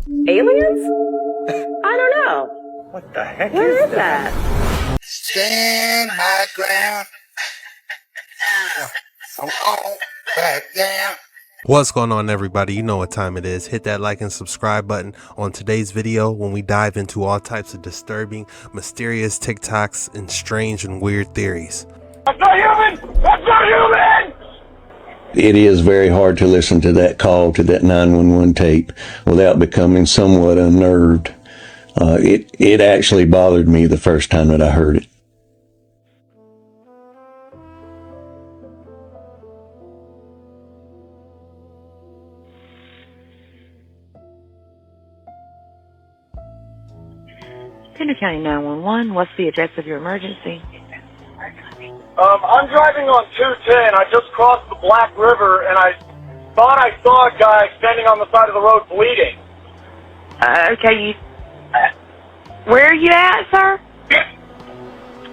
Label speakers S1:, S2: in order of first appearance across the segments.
S1: Aliens? I don't know.
S2: What the heck
S1: Where is that?
S3: Stand my ground. I'm on back down.
S4: What's going on, everybody? You know what time it is. Hit that like and subscribe button on today's video when we dive into all types of disturbing, mysterious TikToks and strange and weird theories.
S5: That's not human! That's not human!
S6: It is very hard to listen to that call to that 911 tape without becoming somewhat unnerved. It actually bothered me the first time that I heard it.
S7: Tender County 911, what's the address of your emergency?
S5: I'm driving on 210. I just crossed the Black River, and I thought I saw a guy standing on the side of the road bleeding.
S7: Okay, where are you at, sir?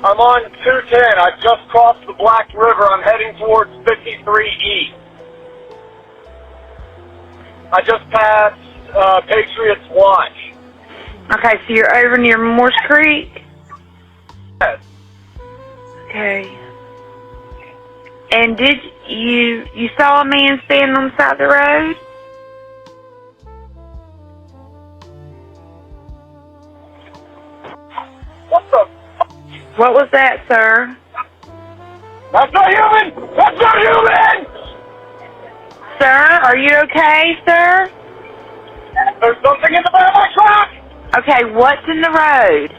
S5: I'm on 210. I just crossed the Black River. I'm heading towards 53 East. I just passed Patriots Watch.
S7: Okay, so you're over near Morse Creek?
S5: Yes.
S7: Okay. And did you saw a man standing on the side of the road?
S5: What the?
S7: What was that, sir?
S5: That's not human! That's not human!
S7: Sir, are you okay, sir?
S5: There's something in the back of my truck!
S7: Okay, what's in the road?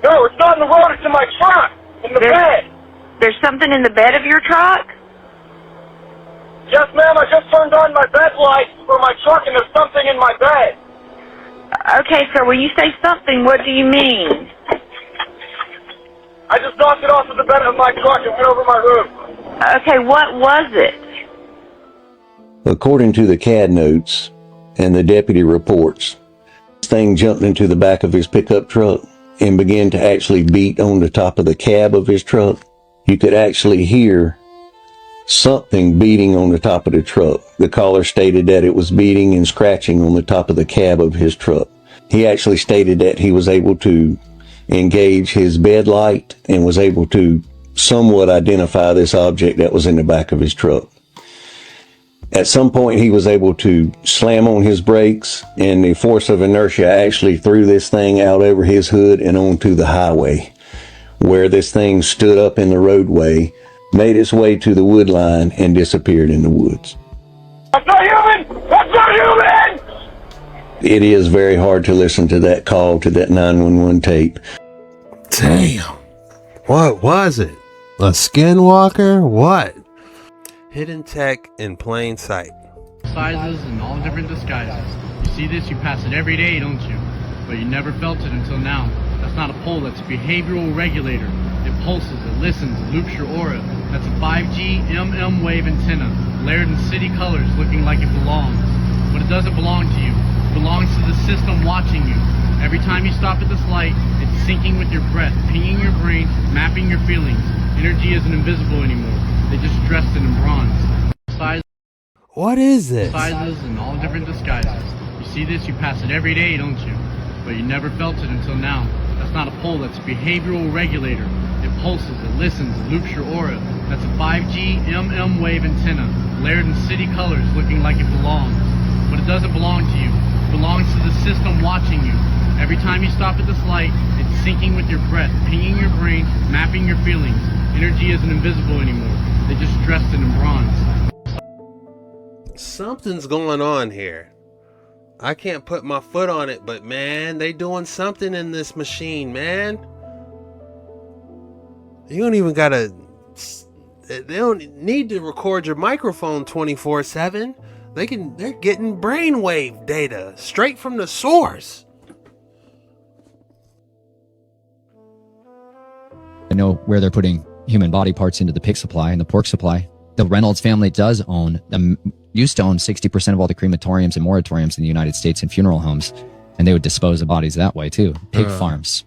S5: No, it's not in the road, it's in my truck! In the bed!
S7: There's something in the bed of your truck?
S5: Yes, ma'am, I just turned on my bed lights for my truck and there's something in my bed.
S7: Okay, sir, when you say something, what do you mean?
S5: I just knocked it off of the bed of my truck and went over my roof.
S7: Okay, what was it?
S6: According to the CAD notes and the deputy reports, this thing jumped into the back of his pickup truck and began to actually beat on the top of the cab of his truck. You could actually hear something beating on the top of the truck. The caller stated that it was beating and scratching on the top of the cab of his truck. He actually stated that he was able to engage his bed light and was able to somewhat identify this object that was in the back of his truck. At some point, he was able to slam on his brakes, and the force of inertia actually threw this thing out over his hood and onto the highway, where this thing stood up in the roadway, made its way to the wood line, and disappeared in the woods.
S5: That's not human! That's not human!
S6: It is very hard to listen to that call to that 911 tape.
S4: Damn. What was it? A skinwalker? What? Hidden tech in plain sight.
S8: Sizes and all different disguises. You see this, you pass it every day, don't you? But you never felt it until now. That's not a pole, that's a behavioral regulator. It pulses, it listens, it loops your aura. That's a 5G MM wave antenna, layered in city colors, looking like it belongs. But it doesn't belong to you. It belongs to the system watching you. Every time you stop at this light, it's syncing with your breath, pinging your brain, mapping your feelings. Energy isn't invisible anymore. They just dressed it in bronze.
S4: What is this?
S8: Sizes and all different disguises. You see this, you pass it every day, don't you? But you never felt it until now. That's not a pole, that's a behavioral regulator. It pulses, it listens, it loops your aura. That's a 5G MM wave antenna, layered in city colors, looking like it belongs. But it doesn't belong to you. It belongs to the system watching you. Every time you stop at this light, it's syncing with your breath, pinging your brain, mapping your feelings. Energy isn't invisible anymore. They just dressed it in bronze.
S4: Something's going on here. I can't put my foot on it, but man, they doing something in this machine, man. You don't even gotta, they don't need to record your microphone 24/7. They're getting brainwave data straight from the source.
S9: I know where they're putting human body parts into the pig supply and the pork supply. The Reynolds family used to own 60% of all the crematoriums and moratoriums in the United States and funeral homes, and they would dispose of bodies that way too. Pig farms.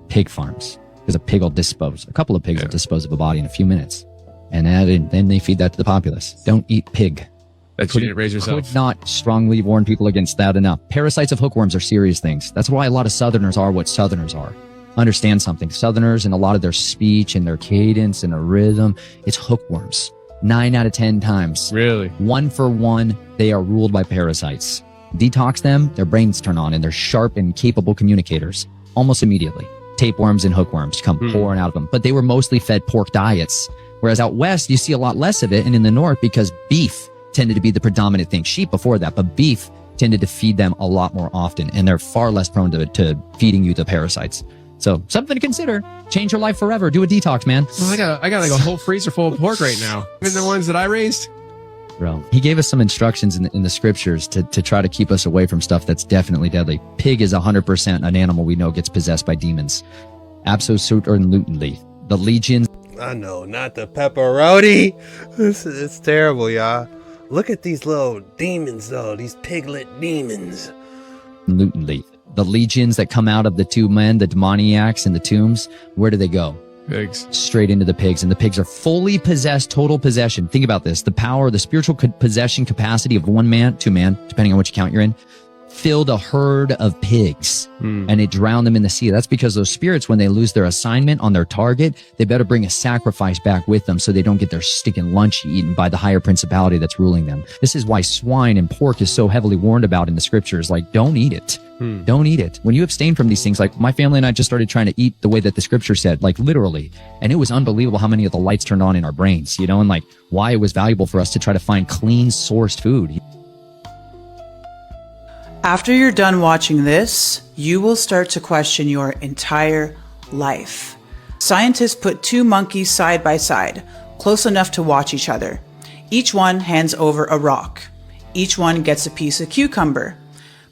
S9: Because a pig will dispose. A couple of pigs will dispose of a body in a few minutes, and then they feed that to the populace. Don't eat pig.
S2: That you didn't raise yourself.
S9: Could not strongly warn people against that enough. Parasites of hookworms are serious things. That's why a lot of Southerners are what Southerners are. Understand something. Southerners and a lot of their speech and their cadence and their rhythm, it's hookworms. 9 out of 10 times.
S2: Really?
S9: 1 for 1, they are ruled by parasites. Detox them, their brains turn on, and they're sharp and capable communicators almost immediately. Tapeworms and hookworms come pouring out of them. But they were mostly fed pork diets. Whereas out west, you see a lot less of it. And in the north, because beef tended to be the predominant thing. Sheep before that, but beef tended to feed them a lot more often. And they're far less prone to feeding you the parasites. So something to consider. Change your life forever. Do a detox, man.
S2: Well, I got like a whole freezer full of pork right now. Even the ones that I raised.
S9: Bro, he gave us some instructions in the scriptures to try to keep us away from stuff that's definitely deadly. Pig is 100% an animal we know gets possessed by demons. Absolutely. The legions.
S4: I know, not the pepperoni. It's terrible, y'all. Look at these little demons, though. These piglet demons.
S9: Absolutely. The legions that come out of the two men, the demoniacs in the tombs, where do they go?
S2: Pigs.
S9: Straight into the pigs. And the pigs are fully possessed, total possession. Think about this. The power, the spiritual possession capacity of 1 man, 2 man, depending on which account you're in, filled a herd of pigs and it drowned them in the sea. That's because those spirits, when they lose their assignment on their target, they better bring a sacrifice back with them so they don't get their stinking lunch eaten by the higher principality that's ruling them. This is why swine and pork is so heavily warned about in the scriptures. Like, don't eat it. Don't eat it. When you abstain from these things, like my family and I just started trying to eat the way that the scripture said, like literally. And it was unbelievable how many of the lights turned on in our brains, you know, and like why it was valuable for us to try to find clean sourced food.
S10: After you're done watching this, you will start to question your entire life. Scientists put 2 monkeys side by side, close enough to watch each other. Each one hands over a rock. Each one gets a piece of cucumber.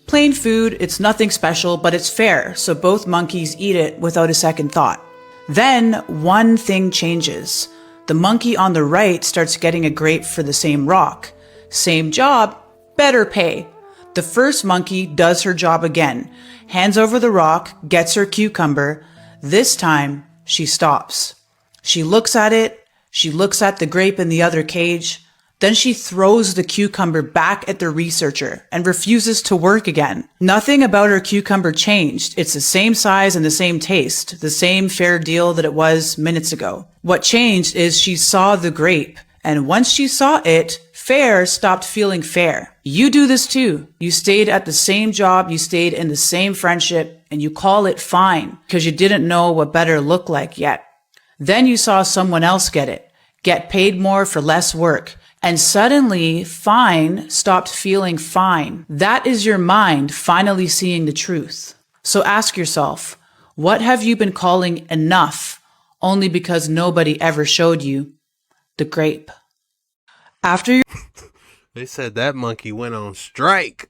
S10: Plain food, it's nothing special, but it's fair, so both monkeys eat it without a second thought. Then one thing changes. The monkey on the right starts getting a grape for the same rock. Same job, better pay. The first monkey does her job again, hands over the rock, gets her cucumber. This time, she stops. She looks at it, she looks at the grape in the other cage, then she throws the cucumber back at the researcher and refuses to work again. Nothing about her cucumber changed. It's the same size and the same taste, the same fair deal that it was minutes ago. What changed is she saw the grape, and once she saw it, fair stopped feeling fair. You do this too. You stayed at the same job, you stayed in the same friendship, and you call it fine because you didn't know what better looked like yet. Then you saw someone else get paid more for less work, and suddenly fine stopped feeling fine. That is your mind finally seeing the truth. So ask yourself, what have you been calling enough only because nobody ever showed you the grape? After you
S4: They said that monkey went on strike.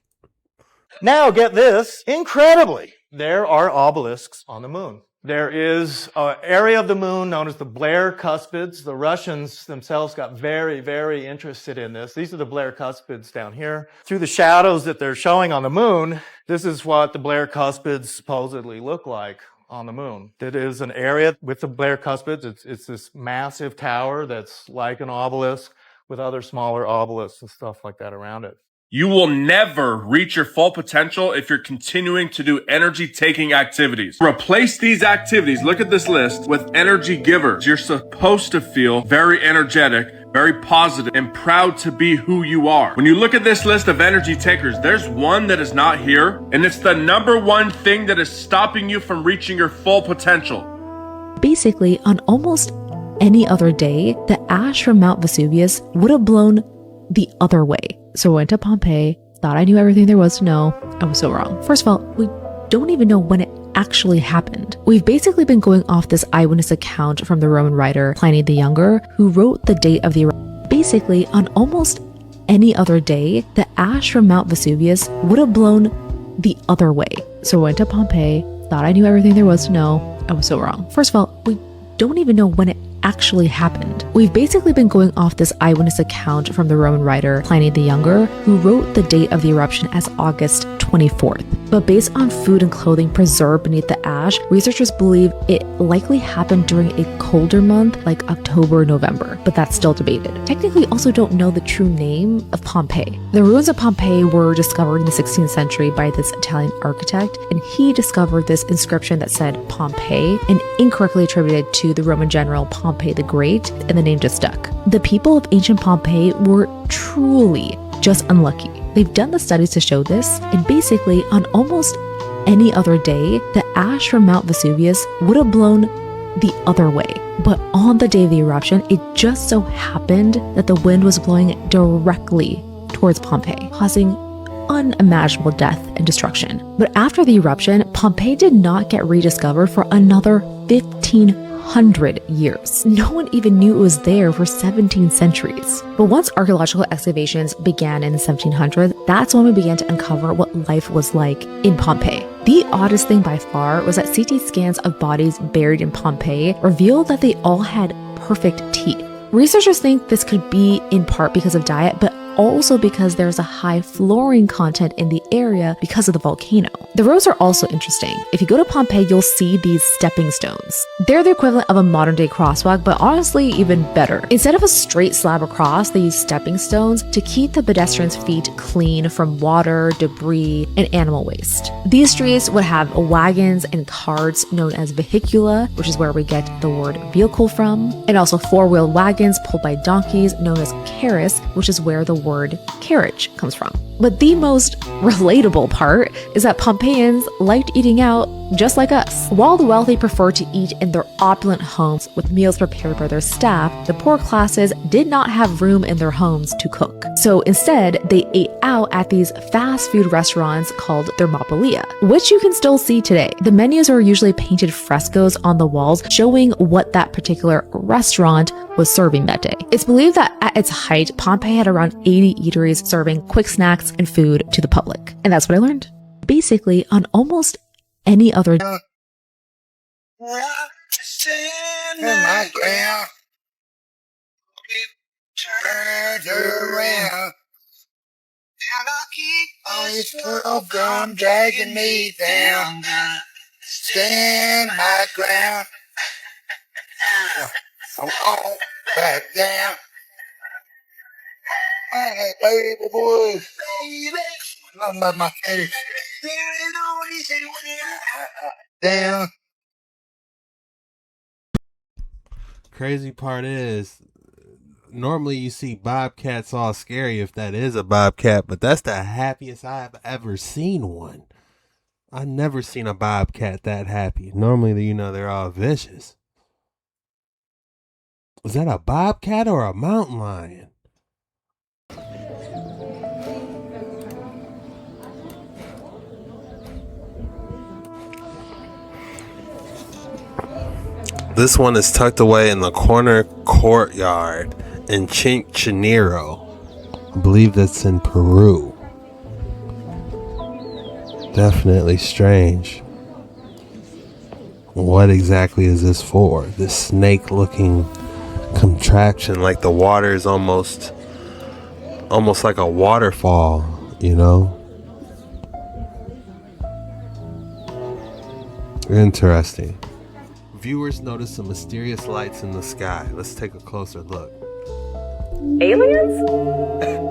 S5: Now get this, incredibly, there are obelisks on the moon. There is an area of the moon known as the Blair Cuspids. The Russians themselves got very, very interested in this. These are the Blair Cuspids down here. Through the shadows that they're showing on the moon, this is what the Blair Cuspids supposedly look like on the moon. It is an area with the Blair Cuspids. It's this massive tower that's like an obelisk with other smaller obelisks and stuff like that around it.
S11: You will never reach your full potential if you're continuing to do energy-taking activities. Replace these activities, look at this list, with energy givers. You're supposed to feel very energetic, very positive, and proud to be who you are. When you look at this list of energy takers, there's one that is not here, and it's the #1 thing that is stopping you from reaching your full potential.
S12: Basically, on almost any other day, the ash from Mount Vesuvius would have blown the other way. So I went to Pompeii, thought I knew everything there was to know. I was so wrong. First of all, we don't even know when it actually happened. We've basically been going off this eyewitness account from the Roman writer Pliny the Younger, who wrote the date of the eruption. Basically, on almost any other day, the ash from Mount Vesuvius would have blown the other way. So I went to Pompeii, thought I knew everything there was to know. I was so wrong. First of all, we don't even know when it actually happened. We've basically been going off this eyewitness account from the Roman writer Pliny the Younger, who wrote the date of the eruption as August 24th. But based on food and clothing preserved beneath the ash, researchers believe it likely happened during a colder month like October or November, but that's still debated. Technically, also don't know the true name of Pompeii. The ruins of Pompeii were discovered in the 16th century by this Italian architect, and he discovered this inscription that said Pompeii and incorrectly attributed to the Roman general Pompey the Great, and the name just stuck. The people of ancient Pompeii were truly just unlucky. They've done the studies to show this, and basically on almost any other day, the ash from Mount Vesuvius would have blown the other way. But on the day of the eruption, it just so happened that the wind was blowing directly towards Pompeii, causing unimaginable death and destruction. But after the eruption, Pompeii did not get rediscovered for another 1,500 years. No one even knew it was there for 17 centuries. But once archaeological excavations began in the 1700s, that's when we began to uncover what life was like in Pompeii. The oddest thing by far was that CT scans of bodies buried in Pompeii revealed that they all had perfect teeth. Researchers think this could be in part because of diet, but also because there's a high fluorine content in the area because of the volcano. The roads are also interesting. If you go to Pompeii, you'll see these stepping stones. They're the equivalent of a modern day crosswalk, but honestly even better. Instead of a straight slab across, they use stepping stones to keep the pedestrians' feet clean from water, debris, and animal waste. These streets would have wagons and carts known as vehicula, which is where we get the word vehicle from, and also four-wheeled wagons pulled by donkeys known as carris, which is where the word carriage comes from. But the most relatable part is that Pompeians liked eating out just like us. While the wealthy preferred to eat in their opulent homes with meals prepared by their staff, the poor classes did not have room in their homes to cook. So instead, they ate out at these fast food restaurants called Thermopylae, which you can still see today. The menus are usually painted frescoes on the walls showing what that particular restaurant was serving that day. It's believed that at its height, Pompeii had around 80 eateries serving quick snacks and food to the public. And that's what I learned. Basically, on almost any other
S3: Stand my ground. Turn around. And I'll keep on this foot from dragging me down. Stand my ground. I won't back down. Hey, baby boy. I love my face. Down.
S4: Crazy part is, normally you see bobcats all scary if that is a bobcat, but that's the happiest I've ever seen one. I've never seen a bobcat that happy. Normally, you know, they're all vicious. Was that a bobcat or a mountain lion? This one is tucked away in the corner courtyard in Chinchero. I believe that's in Peru. Definitely strange. What exactly is this for? This snake-looking contraction, like the water is almost like a waterfall, you know? Interesting. Viewers notice some mysterious lights in the sky. Let's take a closer look.
S1: Aliens?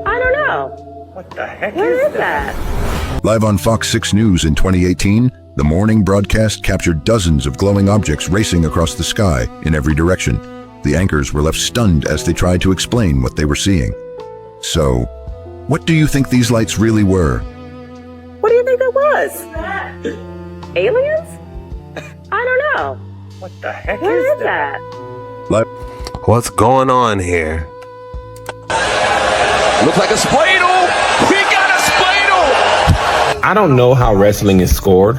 S1: I don't know.
S3: What the heck
S1: Where is that?
S13: Live on Fox 6 News in 2018, the morning broadcast captured dozens of glowing objects racing across the sky in every direction. The anchors were left stunned as they tried to explain what they were seeing. So, what do you think these lights really were?
S1: What do you think that was? Aliens? I don't know.
S3: What the heck
S1: Where is that?
S4: What's going on here?
S14: Looks like a Spladle! We got a Spladle! I don't know how wrestling is scored,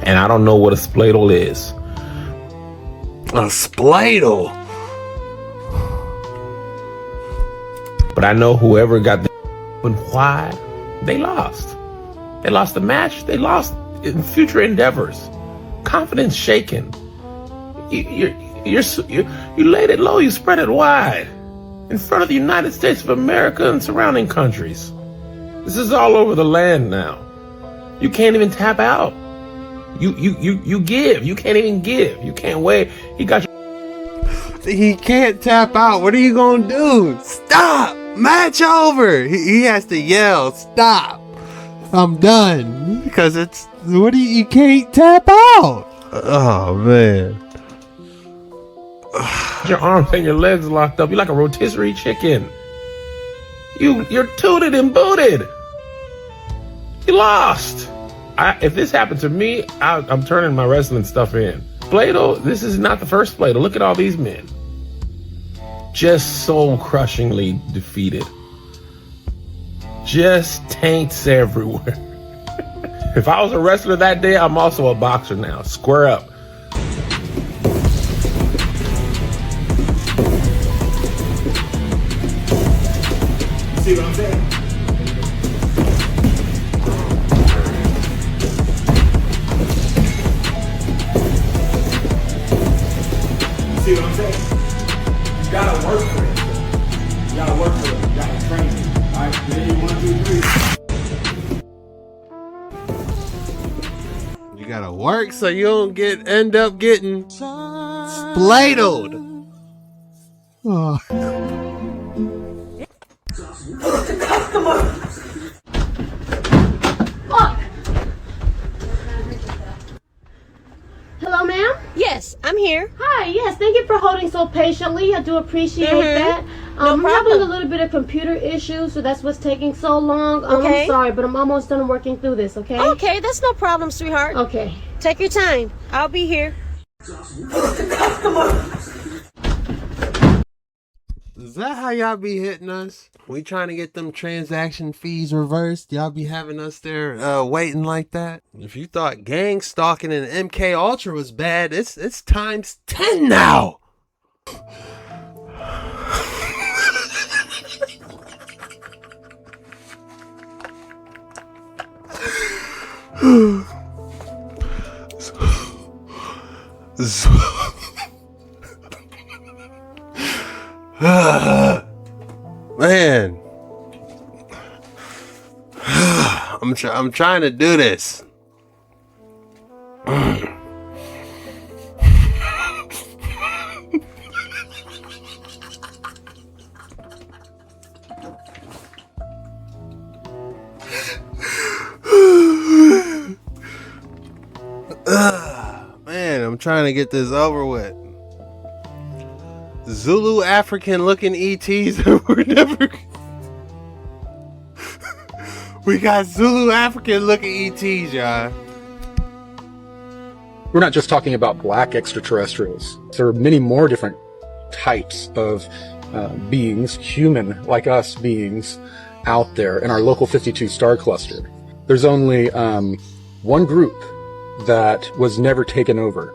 S14: and I don't know what a Spladle is.
S4: A Spladle?
S14: But I know whoever got the and why, they lost. They lost the match. They lost in future endeavors. Confidence shaken. You You laid it low, you spread it wide. In front of the United States of America and surrounding countries. This is all over the land now. You can't even tap out. You give. You can't even give. You can't wait. He
S4: can't tap out. What are you gonna do? Stop! Match over! He has to yell, stop! I'm done. Because you can't tap out! Oh, man.
S14: Your arms and your legs locked up. You're like a rotisserie chicken. You're tooted and booted. You lost. If this happened to me, I'm turning my wrestling stuff in. Spladle, this is not the first Spladle. Look at all these men. Just soul crushingly defeated. Just taints everywhere. If I was a wrestler that day, I'm also a boxer now. Square up.
S3: See what I'm saying? See what I'm saying? You gotta work for it. You gotta work for it. You gotta train it. Alright, ready? 1, 2, 3.
S4: You gotta work so you don't end up getting spladled. Oh.
S15: Hello, ma'am? Yes, I'm here. Hi, yes, thank you for holding so patiently. I do appreciate that. I'm having a little bit of computer issues, so that's what's taking so long.
S16: Okay.
S15: I'm sorry, but I'm almost done working through this, okay?
S16: Okay, that's no problem, sweetheart.
S15: Okay.
S16: Take your time. I'll be here.
S4: Is that how y'all be hitting us? We trying to get them transaction fees reversed? Y'all be having us there waiting like that? If you thought gang stalking and MK Ultra was bad, it's times 10 now. Man, I'm trying to do this. Man, I'm trying to get this over with. Zulu African looking ETs we're never. We got Zulu African looking ETs, y'all.
S17: We're not just talking about black extraterrestrials. There are many more different types of beings, human like us beings, out there in our local 52 star cluster. There's only one group that was never taken over,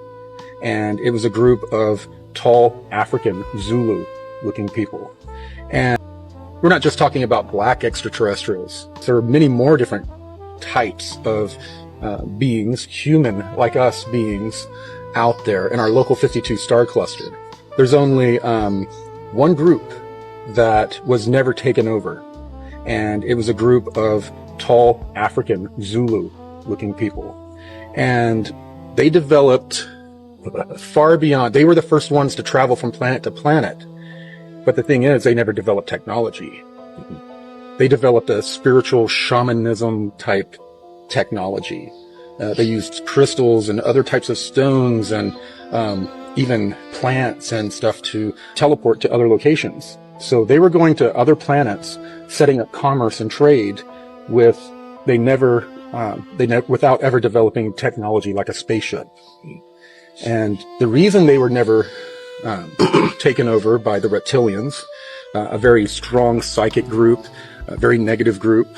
S17: and it was a group of tall African Zulu looking people. And we're not just talking about black extraterrestrials. There are many more different types of beings, human like us beings, out there in our local 52 star cluster. There's only one group that was never taken over, and it was a group of tall African Zulu looking people. And they developed far beyond. They were the first ones to travel from planet to planet. But the thing is, they never developed technology. They developed a spiritual shamanism type technology. They used crystals and other types of stones and even plants and stuff to teleport to other locations. So they were going to other planets, setting up commerce and trade with, without ever developing technology like a spaceship. And the reason they were never taken over by the reptilians, a very strong psychic group, a very negative group,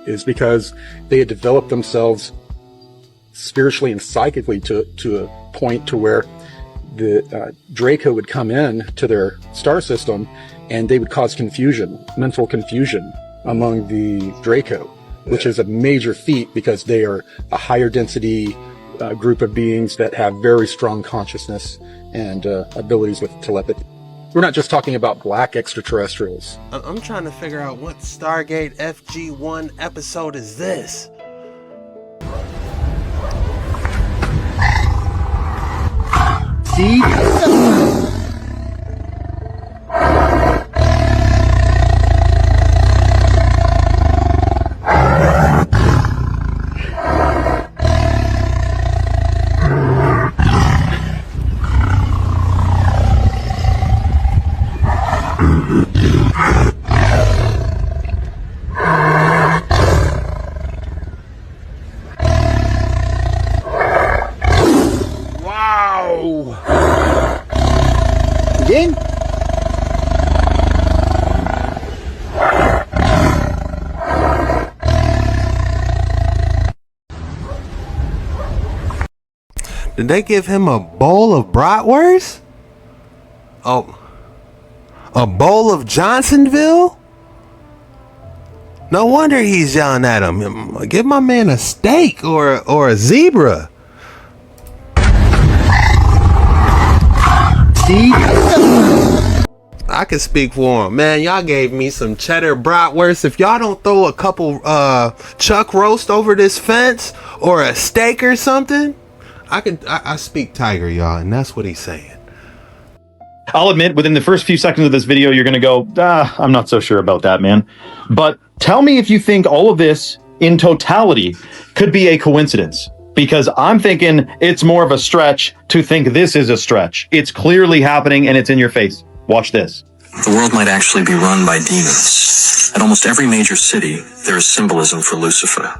S17: is because they had developed themselves spiritually and psychically to a point to where the Draco would come in to their star system and they would cause confusion, mental confusion among the Draco, which is a major feat because they are a higher density group of beings that have very strong consciousness and abilities with telepathy. We're not just talking about black extraterrestrials.
S4: I'm trying to figure out what Stargate FG1 episode is this?
S17: See? Again?
S4: Did they give him a bowl of Bratwurst? Oh, a bowl of Johnsonville? No wonder he's yelling at him. Give my man a steak or a zebra. See? I can speak for him. Man, y'all gave me some cheddar bratwurst. If y'all don't throw a couple chuck roast over this fence or a steak or something, I speak tiger, y'all, and that's what he's saying.
S18: I'll admit, within the first few seconds of this video, you're going to go, I'm not so sure about that, man. But tell me if you think all of this in totality could be a coincidence. Because I'm thinking it's more of a stretch to think this is a stretch. It's clearly happening and it's in your face. Watch this.
S19: The world might actually be run by demons. At almost every major city, there is symbolism for Lucifer.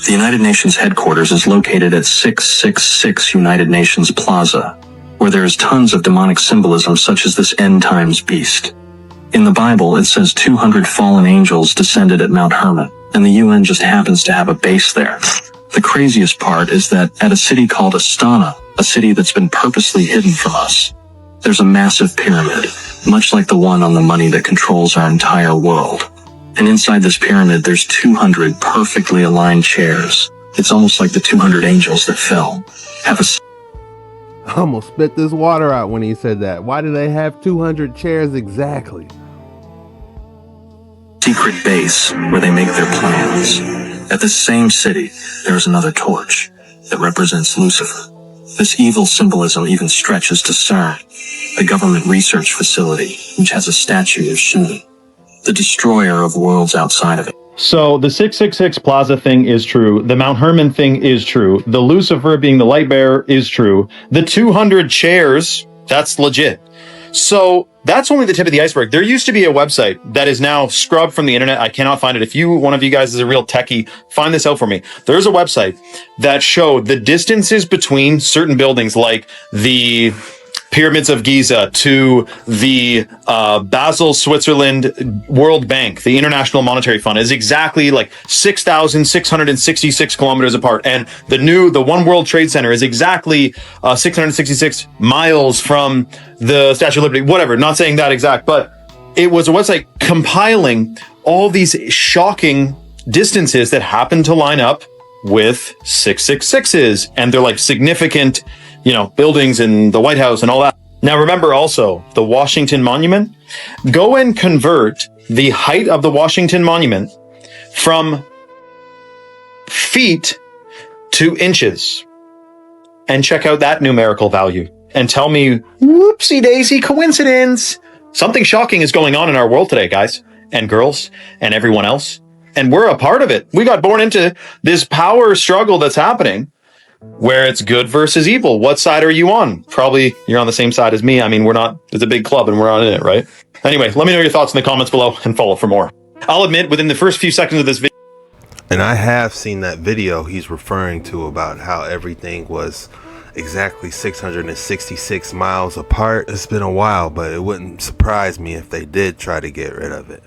S19: The United Nations headquarters is located at 666 United Nations Plaza, where there is tons of demonic symbolism such as this end times beast. In the Bible, it says 200 fallen angels descended at Mount Hermon, and the UN just happens to have a base there. The craziest part is that at a city called Astana, a city that's been purposely hidden from us, there's a massive pyramid, much like the one on the money that controls our entire world. And inside this pyramid, there's 200 perfectly aligned chairs. It's almost like the 200 angels that fell have a...
S4: I almost spit this water out when he said that. Why do they have 200 chairs exactly?
S19: Secret base where they make their plans. At this same city, there is another torch that represents Lucifer. This evil symbolism even stretches to CERN, a government research facility which has a statue of Zulu, the destroyer of worlds outside of it.
S18: So the 666 Plaza thing is true. The Mount Hermon thing is true. The Lucifer being the light bearer is true. The 200 chairs, that's legit. So that's only the tip of the iceberg. There used to be a website that is now scrubbed from the internet. I cannot find it. If one of you guys is a real techie, find this out for me. There's a website that showed the distances between certain buildings, like the Pyramids of Giza to the Basel, Switzerland World Bank, the International Monetary Fund, is exactly like 6,666 kilometers apart. And the One World Trade Center is exactly 666 miles from the Statue of Liberty, whatever, not saying that exact, but it was a website compiling all these shocking distances that happen to line up with 666s. And they're like significant, buildings in the White House and all that. Now, remember also the Washington Monument. Go and convert the height of the Washington Monument from feet to inches and check out that numerical value and tell me, whoopsie daisy coincidence. Something shocking is going on in our world today, guys and girls and everyone else. And we're a part of it. We got born into this power struggle that's happening, where it's good versus evil. What side are you on? Probably you're on the same side as me. I mean, it's a big club and we're not in it, right? Anyway, let me know your thoughts in the comments below and follow for more. I'll admit, within the first few seconds of this video.
S4: And I have seen that video he's referring to about how everything was exactly 666 miles apart. It's been a while, but it wouldn't surprise me if they did try to get rid of it.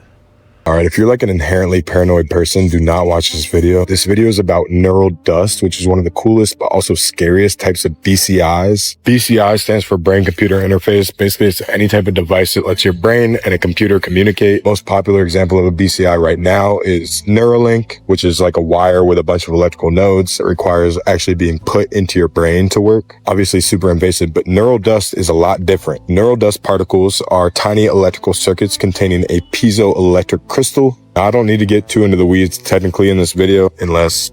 S20: Alright, if you're like an inherently paranoid person, do not watch this video. This video is about neural dust, which is one of the coolest but also scariest types of BCIs. BCI stands for brain-computer interface. Basically, it's any type of device that lets your brain and a computer communicate. Most popular example of a BCI right now is Neuralink, which is like a wire with a bunch of electrical nodes that requires actually being put into your brain to work. Obviously super invasive, but neural dust is a lot different. Neural dust particles are tiny electrical circuits containing a piezoelectric crystal. I don't need to get too into the weeds technically in this video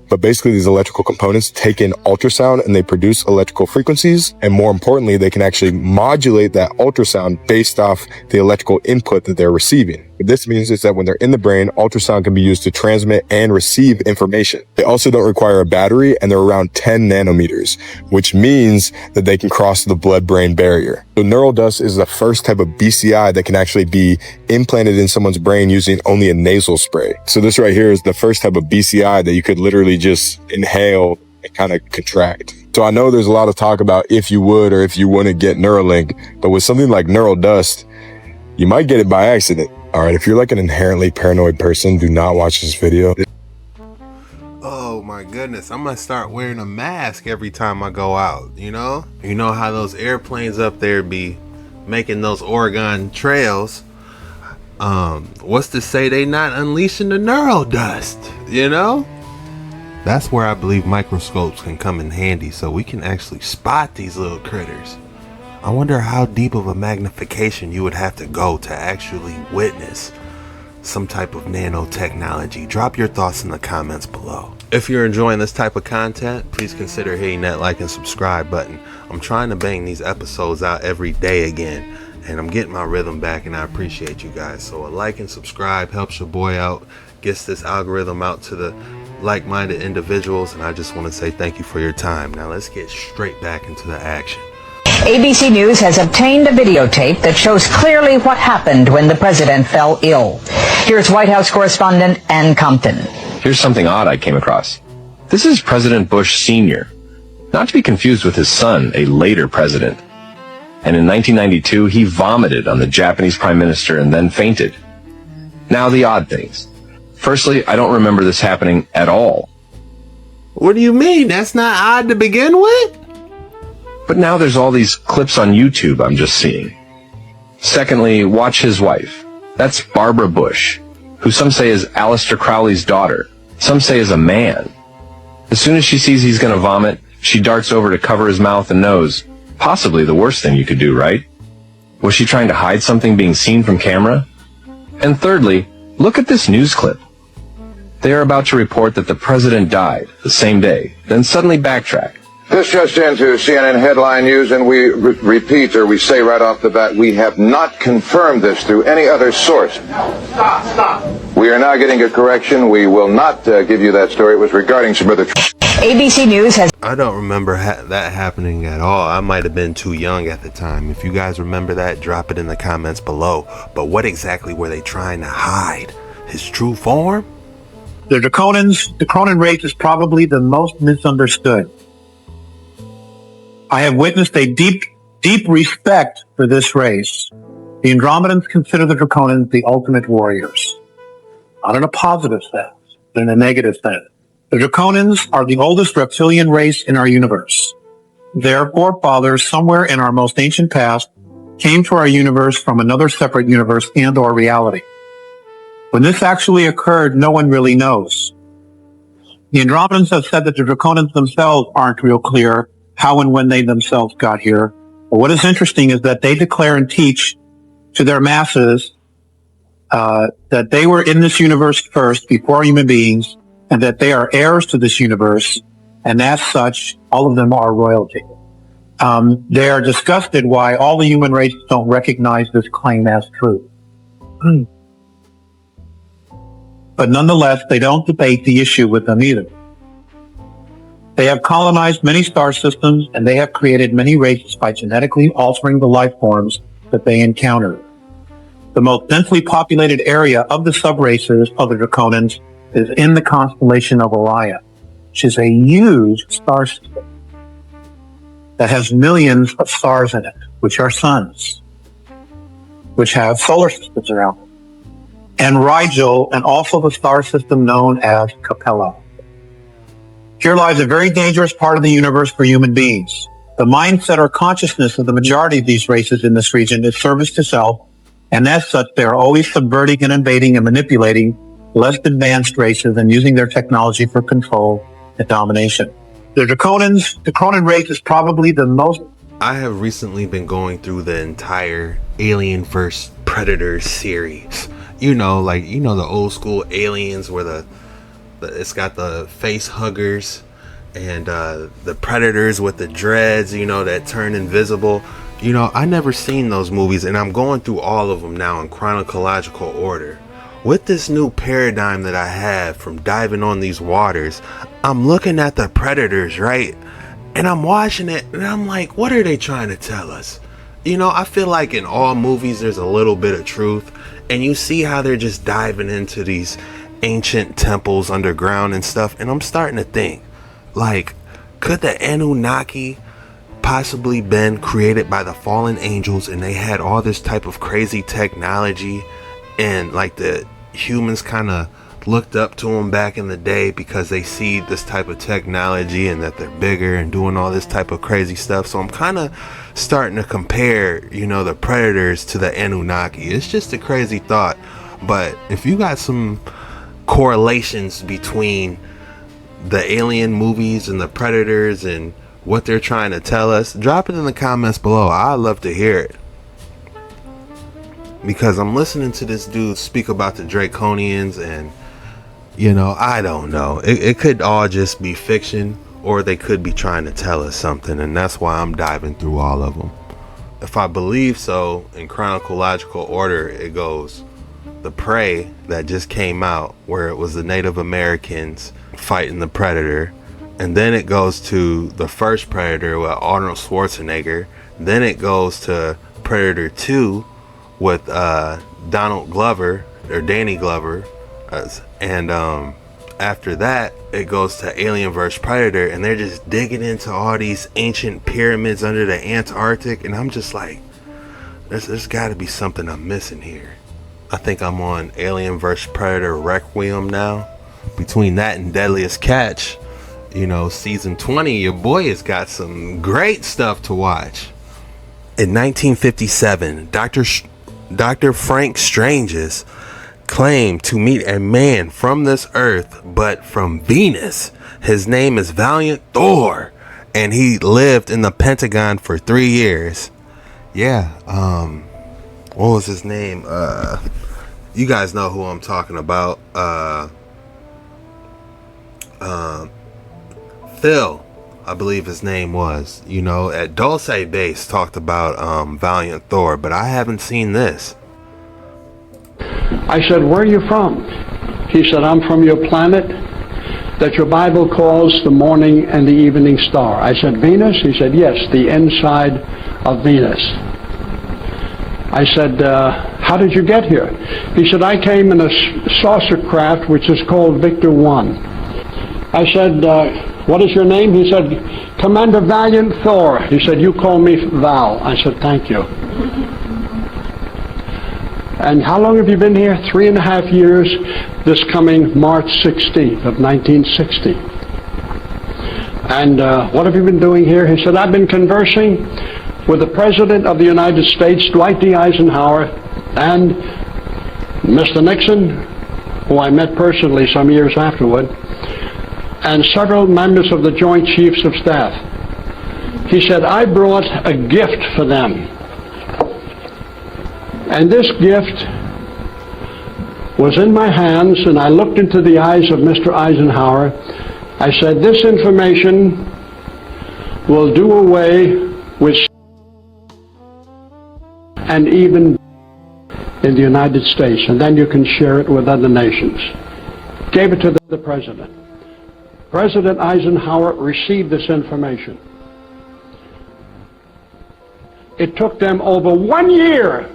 S20: but basically these electrical components take in ultrasound and they produce electrical frequencies. And more importantly, they can actually modulate that ultrasound based off the electrical input that they're receiving. What this means is that when they're in the brain, ultrasound can be used to transmit and receive information. They also don't require a battery and they're around 10 nanometers, which means that they can cross the blood-brain barrier. So neural dust is the first type of BCI that can actually be implanted in someone's brain using only a nasal spray. So this right here is the first type of BCI that you could literally just inhale and kind of contract. So I know there's a lot of talk about if you would or if you wouldn't get Neuralink, but with something like neural dust, you might get it by accident. All right, if you're like an inherently paranoid person, do not watch this video.
S4: Oh my goodness, I'm gonna start wearing a mask every time I go out, you know? You know how those airplanes up there be making those Oregon trails? What's to say they not unleashing the neural dust, you know? That's where I believe microscopes can come in handy so we can actually spot these little critters. I wonder how deep of a magnification you would have to go to actually witness some type of nanotechnology. Drop your thoughts in the comments below. If you're enjoying this type of content, please consider hitting that like and subscribe button. I'm trying to bang these episodes out every day again, and I'm getting my rhythm back, and I appreciate you guys. So a like and subscribe helps your boy out, gets this algorithm out to the like-minded individuals, and I just want to say thank you for your time. Now let's get straight back into the action.
S21: ABC News has obtained a videotape that shows clearly what happened when the president fell ill. Here's White House correspondent Ann Compton.
S22: Here's something odd I came across. This is President Bush Sr., not to be confused with his son, a later president. And in 1992, he vomited on the Japanese prime minister and then fainted. Now the odd things. Firstly, I don't remember this happening at all.
S4: What do you mean? That's not odd to begin with?
S22: But now there's all these clips on YouTube I'm just seeing. Secondly, watch his wife. That's Barbara Bush, who some say is Aleister Crowley's daughter. Some say is a man. As soon as she sees he's going to vomit, she darts over to cover his mouth and nose. Possibly the worst thing you could do, right? Was she trying to hide something being seen from camera? And thirdly, look at this news clip. They are about to report that the president died the same day, then suddenly backtrack.
S23: This just into CNN headline news, and we repeat, or we say right off the bat, we have not confirmed this through any other source. Stop. We are now getting a correction. We will not give you that story. It was regarding some other...
S21: ABC News has...
S4: I don't remember that happening at all. I might have been too young at the time. If you guys remember that, drop it in the comments below. But what exactly were they trying to hide? His true form?
S24: The Draconian race is probably the most misunderstood. I have witnessed a deep respect for this race. The Andromedans consider the Draconians the ultimate warriors. Not in a positive sense, but in a negative sense. The Draconians are the oldest reptilian race in our universe. Their forefathers, somewhere in our most ancient past, came to our universe from another separate universe and or reality. When this actually occurred, no one really knows. The Andromedans have said that the Draconians themselves aren't real clear how and when they themselves got here. But what is interesting is that they declare and teach to their masses that they were in this universe first before human beings, and that they are heirs to this universe, and as such, all of them are royalty. They are disgusted why all the human race don't recognize this claim as true. But nonetheless, they don't debate the issue with them either. They have colonized many star systems, and they have created many races by genetically altering the life forms that they encounter. The most densely populated area of the subraces of the Draconians is in the constellation of Orion, which is a huge star system that has millions of stars in it, which are suns, which have solar systems around them. and Rigel, and also the star system known as Capella. Here lies a very dangerous part of the universe for human beings. The mindset or consciousness of the majority of these races in this region is service to self, and as such, they are always subverting and invading and manipulating less advanced races and using their technology for control and domination. The Draconian race is probably the most...
S4: I have recently been going through the entire Alien vs. Predator series. You know, the old school Aliens where it's got the face huggers and the Predators with the dreads, that turn invisible. I never seen those movies, and I'm going through all of them now in chronological order. With this new paradigm that I have from diving on these waters, I'm looking at the Predators, right? And I'm watching it, and I'm like, what are they trying to tell us? I feel like in all movies there's a little bit of truth, and you see how they're just diving into these ancient temples underground and stuff, and I'm starting to think, could the Anunnaki possibly been created by the fallen angels, and they had all this type of crazy technology, and the humans kind of looked up to them back in the day because they see this type of technology and that they're bigger and doing all this type of crazy stuff. So I'm kind of starting to compare, the Predators to the Anunnaki. It's just a crazy thought, but if you got some correlations between the Alien movies and the Predators and what they're trying to tell us, drop it in the comments below. I'd love to hear it, because I'm listening to this dude speak about the Draconians, and I don't know, it could all just be fiction, or they could be trying to tell us something, and that's why I'm diving through all of them. If I believe so, in chronological order, it goes The Prey, that just came out, where it was the Native Americans fighting the Predator, and then it goes to the first Predator with Arnold Schwarzenegger, then it goes to Predator 2 with Donald Glover, or Danny Glover, and after that it goes to Alien vs. Predator, and they're just digging into all these ancient pyramids under the Antarctic, and I'm just like, there's got to be something I'm missing here. I think I'm on Alien vs. Predator Requiem now. Between that and Deadliest Catch, season 20, your boy has got some great stuff to watch. In 1957, Dr. Frank Stranges claimed to meet a man from this earth, but from Venus. His name is Valiant Thor, and he lived in the Pentagon for 3 years. Yeah, what was his name? You guys know who I'm talking about. Phil, I believe his name was, at Dulce Base talked about Valiant Thor, but I haven't seen this.
S2: I said, where are you from? He said, I'm from your planet that your Bible calls the morning and the evening star. I said, Venus? He said, yes, the inside of Venus. I said, how did you get here? He said, I came in a saucer craft which is called Victor 1. I said, what is your name? He said, Commander Valiant Thor. He said, you call me Val. I said, thank you. And how long have you been here? 3.5 years, this coming March 16th of 1960. And what have you been doing here? He said, I've been conversing with the President of the United States, Dwight D. Eisenhower, and Mr. Nixon, who I met personally some years afterward, and several members of the Joint Chiefs of Staff. He said, I brought a gift for them. And this gift was in my hands, and I looked into the eyes of Mr. Eisenhower. I said, this information will do away with and even in the United States, and then you can share it with other nations. Gave it to the President. President Eisenhower received this information. It took them over 1 year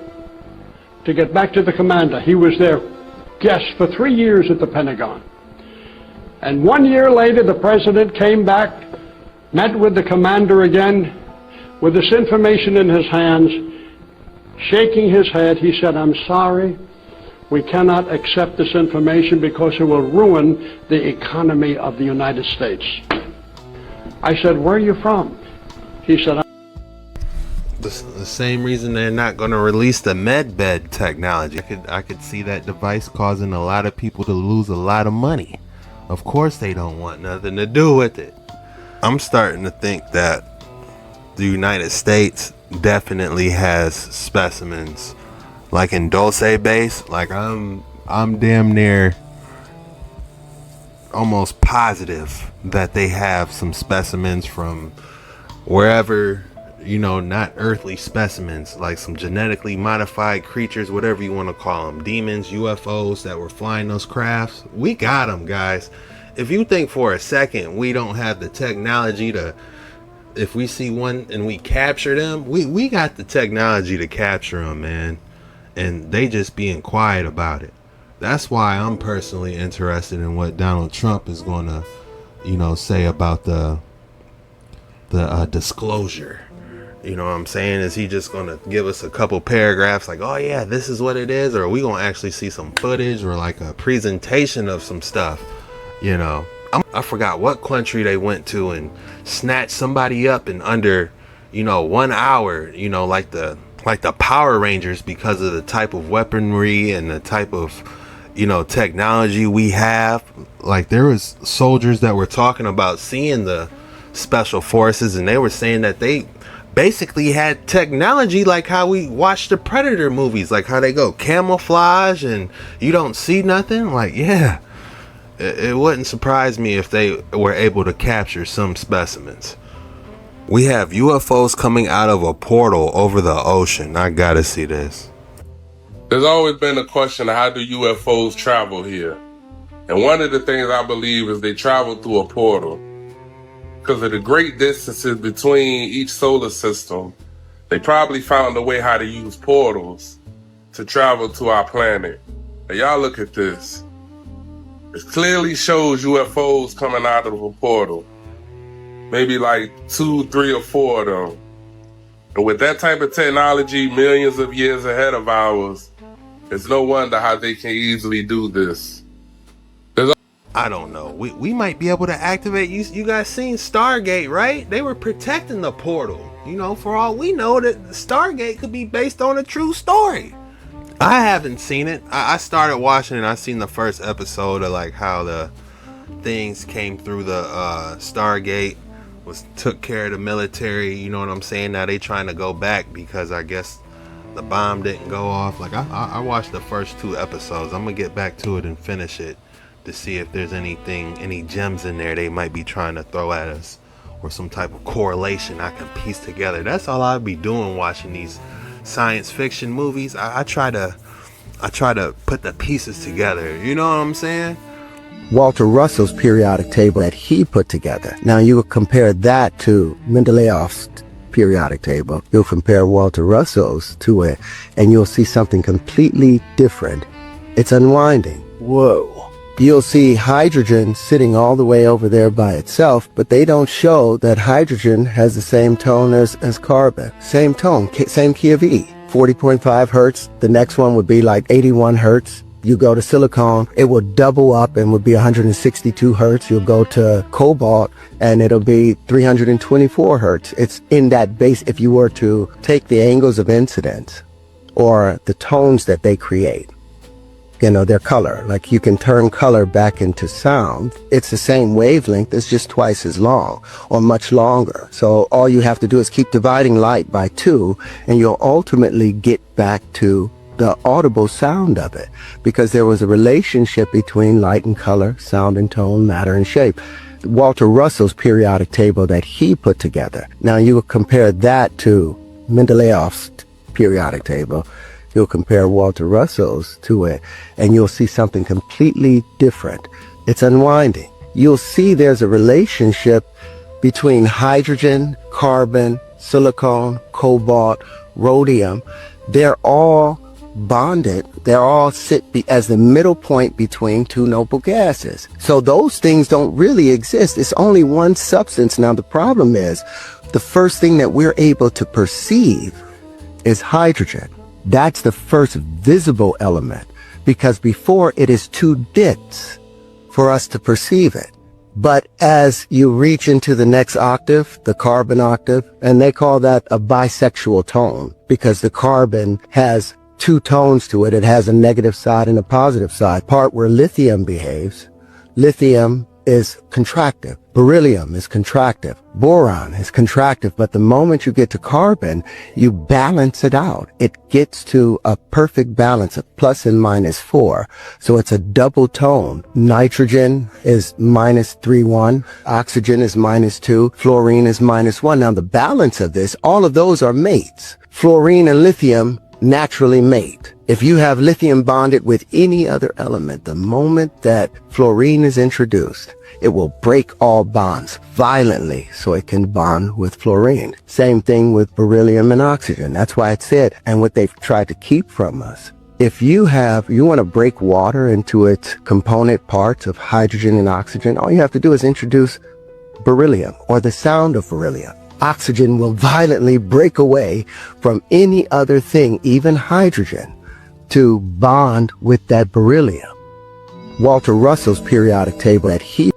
S2: to get back to the commander. He was their guest for 3 years at the Pentagon. And 1 year later, the President came back, met with the commander again, with this information in his hands, shaking his head. He said, I'm sorry, We cannot accept this information because it will ruin the economy of the United States. I said, where are you from? He said,
S4: The same reason they're not going to release the medbed technology. I could see that device causing a lot of people to lose a lot of money. Of course they don't want nothing to do with it. I'm starting to think that the United States definitely has specimens like in Dulce Base. Like I'm damn near almost positive that they have some specimens from wherever, you know, not earthly specimens, like some genetically modified creatures, whatever you want to call them, demons, UFOs that were flying those crafts. We got them, guys. If you think for a second we don't have the technology to, if we see one and we capture them, we got the technology to capture them, man. And they just being quiet about it. That's why I'm personally interested in what Donald Trump is going to, you know, say about the disclosure. You know what I'm saying? Is he just going to give us a couple paragraphs like, oh yeah, this is what it is? Or are we going to actually see some footage or like a presentation of some stuff? You know, I forgot what country they went to and snatched somebody up in under, you know, 1 hour, you know, like the Power Rangers, because of the type of weaponry and the type of, you know, technology we have. Like there was soldiers that were talking about seeing the special forces, and they were saying that they basically had technology like how we watch the Predator movies, like how they go camouflage and you don't see nothing. Like, yeah, it wouldn't surprise me if they were able to capture some specimens. We have UFOs coming out of a portal over the ocean. I gotta see this.
S6: There's always been a question of how do UFOs travel here? And one of the things I believe is they travel through a portal. Because of the great distances between each solar system, they probably found a way how to use portals to travel to our planet. Now y'all look at this. It clearly shows UFOs coming out of a portal. Maybe like 2, 3, or 4 of them. And with that type of technology, millions of years ahead of ours, it's no wonder how they can easily do this.
S4: I don't know. We might be able to activate. You guys seen Stargate, right? They were protecting the portal. You know, for all we know, that Stargate could be based on a true story. I haven't seen it. I started watching it. I seen the first episode of like how the things came through the Stargate, took care of the military. You know what I'm saying? Now they trying to go back because I guess the bomb didn't go off. Like I watched the first 2 episodes. I'm gonna get back to it and finish it to see if there's any gems in there they might be trying to throw at us, or some type of correlation I can piece together. That's all I'd be doing watching these science fiction movies. I try to put the pieces together. You know what I'm saying?
S7: Walter Russell's periodic table that he put together. Now you would compare that to Mendeleev's periodic table. You'll compare Walter Russell's to it, and you'll see something completely different. It's unwinding. Whoa. You'll see hydrogen sitting all the way over there by itself, but they don't show that hydrogen has the same tone as carbon. Same tone, same key of E. 40.5 hertz. The next one would be like 81 hertz. You go to silicon, it will double up and would be 162 hertz. You'll go to cobalt and it'll be 324 hertz. It's in that base. If you were to take the angles of incidence or the tones that they create, you know, their color, like you can turn color back into sound. It's the same wavelength, it's just twice as long or much longer. So all you have to do is keep dividing light by 2 and you'll ultimately get back to the audible sound of it, because there was a relationship between light and color, sound and tone, matter and shape. Walter Russell's periodic table that he put together. Now you would compare that to Mendeleev's periodic table. You'll compare Walter Russell's to it, and you'll see something completely different. It's unwinding. You'll see there's a relationship between hydrogen, carbon, silicon, cobalt, rhodium. They're all bonded. They all sit as the middle point between 2 noble gases. So those things don't really exist. It's only one substance. Now the problem is, the first thing that we're able to perceive is hydrogen. That's the first visible element because before it is too dense for us to perceive it. But as you reach into the next octave, the carbon octave, and they call that a bisexual tone because the carbon has two tones to it. It has a negative side and a positive side. Part where lithium behaves. Lithium is contractive. Beryllium is contractive. Boron is contractive. But the moment you get to carbon, you balance it out. It gets to a perfect balance of plus and minus 4. So it's a double tone. Nitrogen is -3.1. Oxygen is -2. Fluorine is -1. Now the balance of this, all of those are mates. Fluorine and lithium naturally mate. If you have lithium bonded with any other element, the moment that fluorine is introduced, it will break all bonds violently so it can bond with fluorine. Same thing with beryllium and oxygen. That's why it said, and what they've tried to keep from us. If you want to break water into its component parts of hydrogen and oxygen, all you have to do is introduce beryllium or the sound of beryllium. Oxygen will violently break away from any other thing, even hydrogen, to bond with that beryllium. Walter Russell's periodic table that he...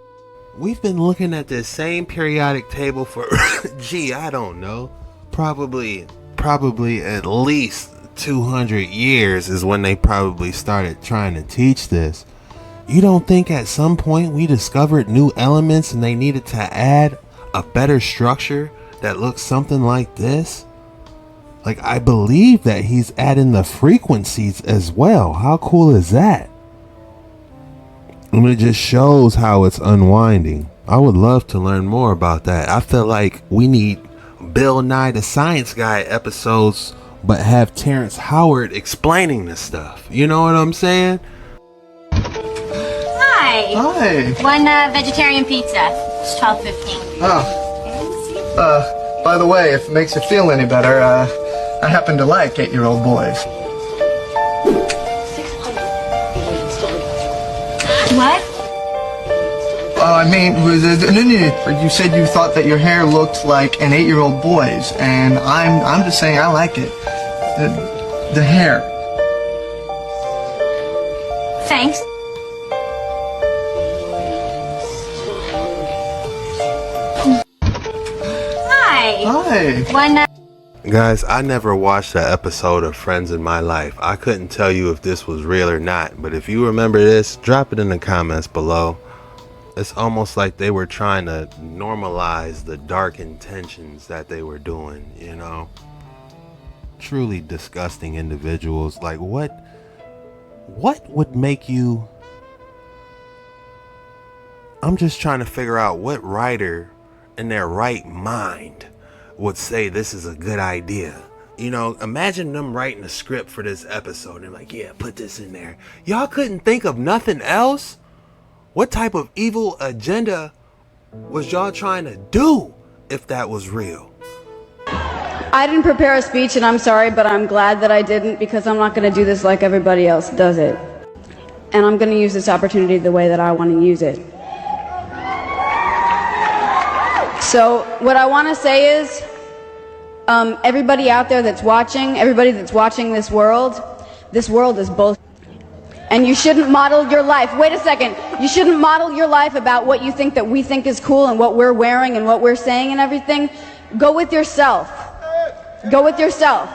S4: We've been looking at this same periodic table for, gee, I don't know, probably at least 200 years is when they probably started trying to teach this. You don't think at some point we discovered new elements and they needed to add a better structure that looks something like this? Like, I believe that he's adding the frequencies as well. How cool is that? And it just shows how it's unwinding. I would love to learn more about that. I feel like we need Bill Nye the Science Guy episodes, but have Terrence Howard explaining this stuff. You know what I'm saying?
S5: Hi.
S8: Hi.
S5: One vegetarian pizza. It's $12.15.
S8: Oh. By the way, if it makes you feel any better, I happen to like 8-year-old boys.
S5: What?
S8: I mean, you said you thought that your hair looked like an 8-year-old boy's, and I'm just saying I like it. The hair.
S5: Thanks.
S8: Hi.
S5: One.
S4: Guys, I never watched an episode of Friends in my life. I couldn't tell you if this was real or not, but if you remember this, drop it in the comments below. It's almost like they were trying to normalize the dark intentions that they were doing, you know? Truly disgusting individuals. Like, what would make you... I'm just trying to figure out what writer in their right mind would say this is a good idea. You know, imagine them writing a script for this episode and like, yeah, put this in there. Y'all couldn't think of nothing else? What type of evil agenda was y'all trying to do if that was real?
S9: I didn't prepare a speech, and I'm sorry, but I'm glad that I didn't, because I'm not going to do this like everybody else does it. And I'm going to use this opportunity the way that I want to use it. So what I want to say is, everybody out there that's watching, everybody that's watching this world is bullshit. And you shouldn't model your life. Wait a second. You shouldn't model your life about what you think that we think is cool and what we're wearing and what we're saying and everything. Go with yourself. Go with yourself.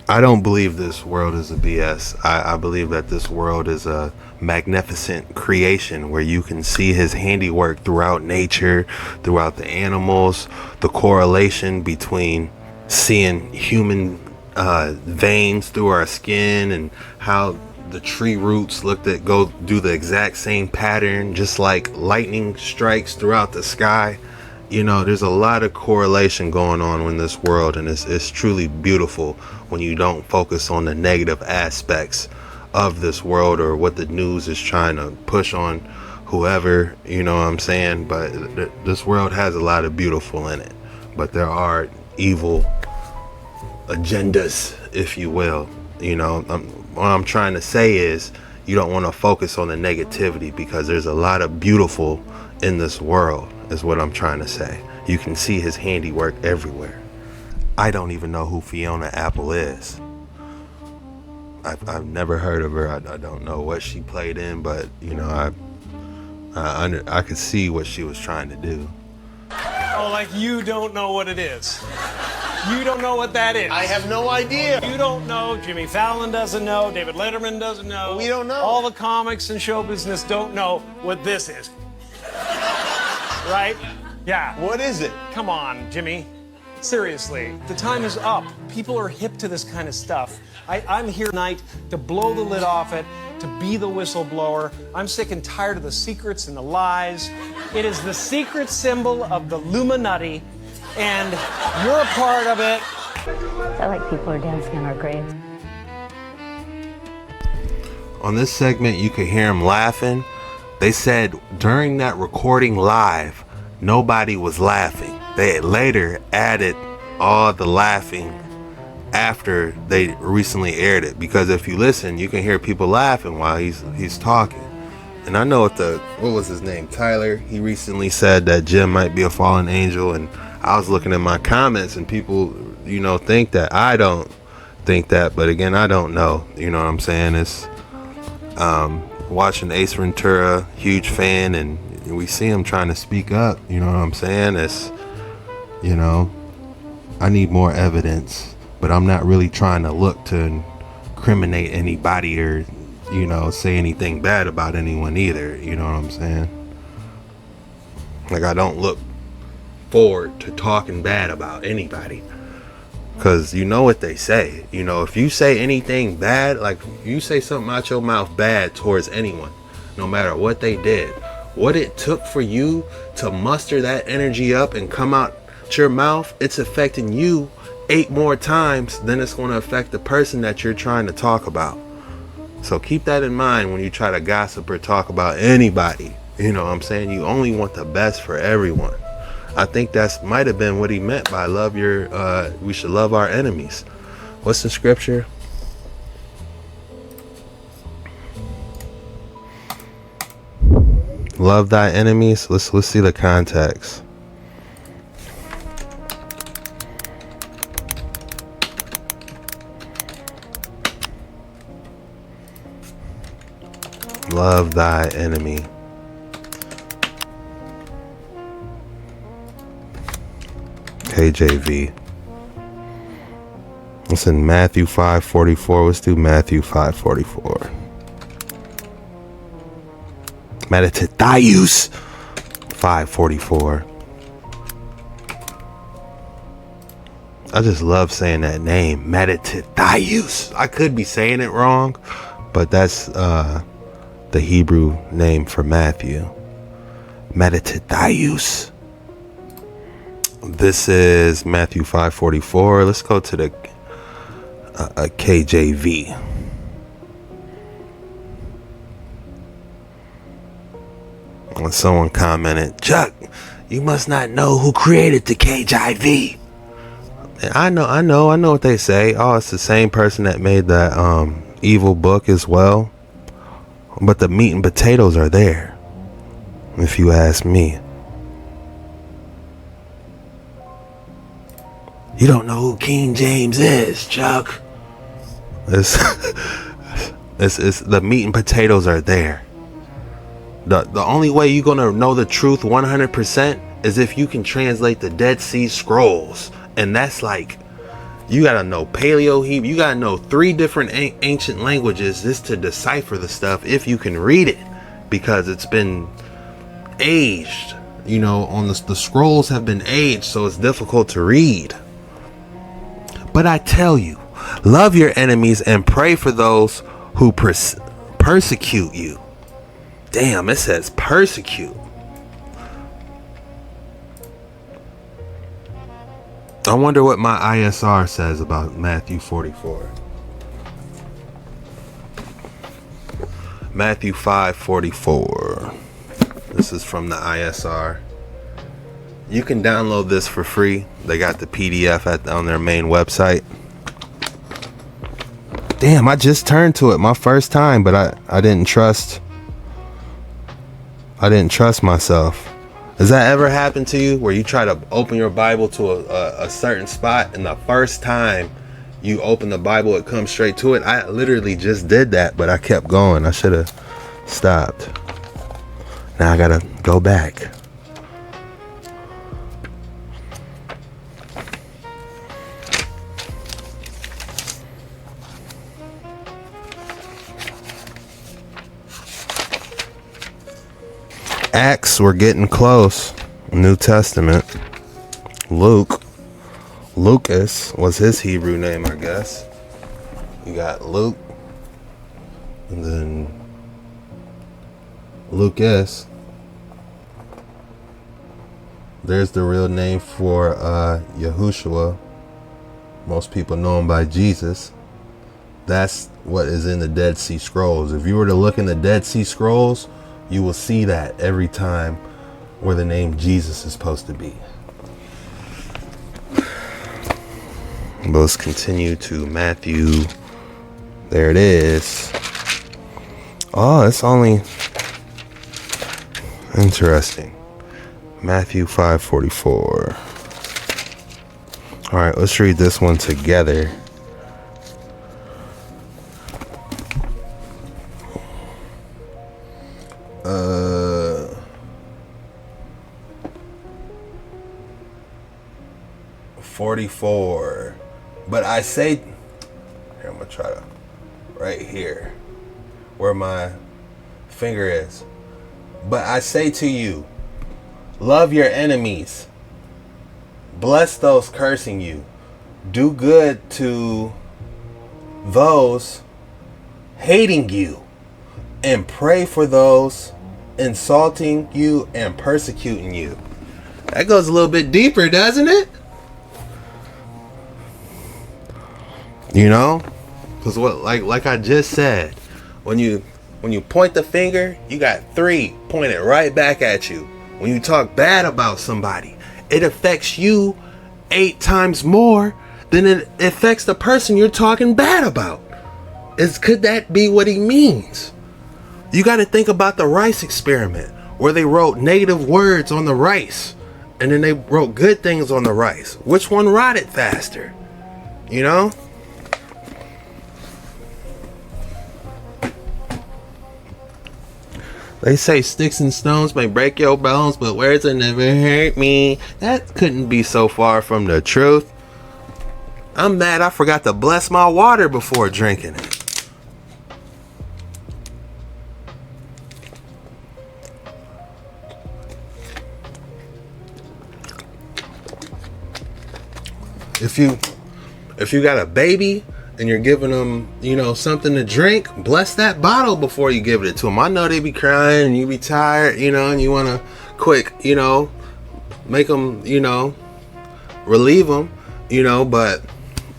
S4: I don't believe this world is a BS. I believe that this world is a magnificent creation where you can see his handiwork throughout nature, throughout the animals, the correlation between seeing human veins through our skin and how the tree roots go do the exact same pattern, just like lightning strikes throughout the sky. You know, there's a lot of correlation going on in this world, and it's truly beautiful when you don't focus on the negative aspects of this world or what the news is trying to push on whoever, you know what I'm saying? But this world has a lot of beautiful in it, but there are evil agendas, if you will. You know, what I'm trying to say is you don't want to focus on the negativity, because there's a lot of beautiful in this world, is what I'm trying to say. You can see his handiwork everywhere. I don't even know who Fiona Apple is. I've never heard of her. I don't know what she played in, but you know, I could see what she was trying to do.
S10: Oh, like you don't know what it is. You don't know what that is.
S11: I have no idea.
S10: You don't know. Jimmy Fallon doesn't know. David Letterman doesn't know.
S11: We don't know.
S10: All the comics and show business don't know what this is. Right? Yeah.
S11: What is it?
S10: Come on, Jimmy. Seriously, the time is up. People are hip to this kind of stuff. I'm here tonight to blow the lid off it, to be the whistleblower. I'm sick and tired of the secrets and the lies. It is the secret symbol of the Illuminati, and you're a part of it.
S12: I feel like people are dancing in our graves.
S4: On this segment, you could hear them laughing. They said during that recording live, nobody was laughing. They later added all the laughing after they recently aired it, because if you listen, you can hear people laughing while he's talking. And I know what was his name, Tyler, he recently said that Jim might be a fallen angel, and I was looking at my comments and people, you know, think that. I don't think that, but again, I don't know, you know what I'm saying? It's watching Ace Ventura, huge fan, and we see him trying to speak up, you know what I'm saying? It's, you know, I need more evidence. But I'm not really trying to look to incriminate anybody or, you know, say anything bad about anyone either. You know what I'm saying? Like, I don't look forward to talking bad about anybody. Because you know what they say. You know, if you say anything bad, like you say something out your mouth bad towards anyone, no matter what they did, what it took for you to muster that energy up and come out your mouth, it's affecting you 8 more times than it's going to affect the person that you're trying to talk about. So keep that in mind when you try to gossip or talk about anybody. You know what I'm saying? You only want the best for everyone. I think that's might have been what he meant by we should love our enemies. What's the scripture? Love thy enemies. Let's see the context. Love thy enemy. KJV. It's in Matthew 5:44. Let's do Matthew 5:44. Meditatheus 5:44. I just love saying that name, Meditatheus. I could be saying it wrong, but that's the Hebrew name for Matthew. Meditatheus. This is Matthew 5:44. Let's go to the KJV. And someone commented, Chuck, you must not know who created the KJV. I know what they say. Oh, it's the same person that made that evil book as well. But the meat and potatoes are there, if you ask me. You don't know who King James is, Chuck. It's the meat and potatoes are there. The only way you're gonna know the truth 100% is if you can translate the Dead Sea Scrolls, and that's like, you gotta know Paleo Hebrew. You gotta know 3 different ancient languages just to decipher the stuff if you can read it, because it's been aged. You know, on the scrolls have been aged, so it's difficult to read. But I tell you, love your enemies and pray for those who persecute you. Damn, it says persecute. I wonder what my ISR says about Matthew 44. Matthew 5:44. This is from the ISR. You can download this for free. They got the PDF on their main website. Damn, I just turned to it my first time, but I didn't trust myself. Has that ever happened to you where you try to open your Bible to a certain spot and the first time you open the Bible it comes straight to it? I literally just did that, but I kept going. I should have stopped. Now I gotta go back. Acts, we're getting close. New Testament. Luke. Lucas was his Hebrew name, I guess. You got Luke. And then Lucas. There's the real name for Yahushua. Most people know him by Jesus. That's what is in the Dead Sea Scrolls. If you were to look in the Dead Sea Scrolls, you will see that every time where the name Jesus is supposed to be. But let's continue to Matthew. There it is. Oh, it's only interesting. Matthew 5:44. All right, let's read this one together. Uh, 44. But I say, here, I'm gonna try to, right here, where my finger is. But I say to you, love your enemies, bless those cursing you, do good to those hating you, and pray for those insulting you and persecuting you. That goes a little bit deeper, doesn't it? You know, because what, like I just said, when you point the finger, you got 3 pointed right back at you. When you talk bad about somebody, it affects you 8 times more than it affects the person you're talking bad about. Could that be what he means? You got to think about the rice experiment, where they wrote negative words on the rice and then they wrote good things on the rice. Which one rotted faster? You know? They say sticks and stones may break your bones, but words will never hurt me. That couldn't be so far from the truth. I'm mad I forgot to bless my water before drinking it. If you got a baby and you're giving them, you know, something to drink, bless that bottle before you give it to them. I know they be crying and you be tired, you know, and you want to quick, you know, make them, you know, relieve them, you know, but,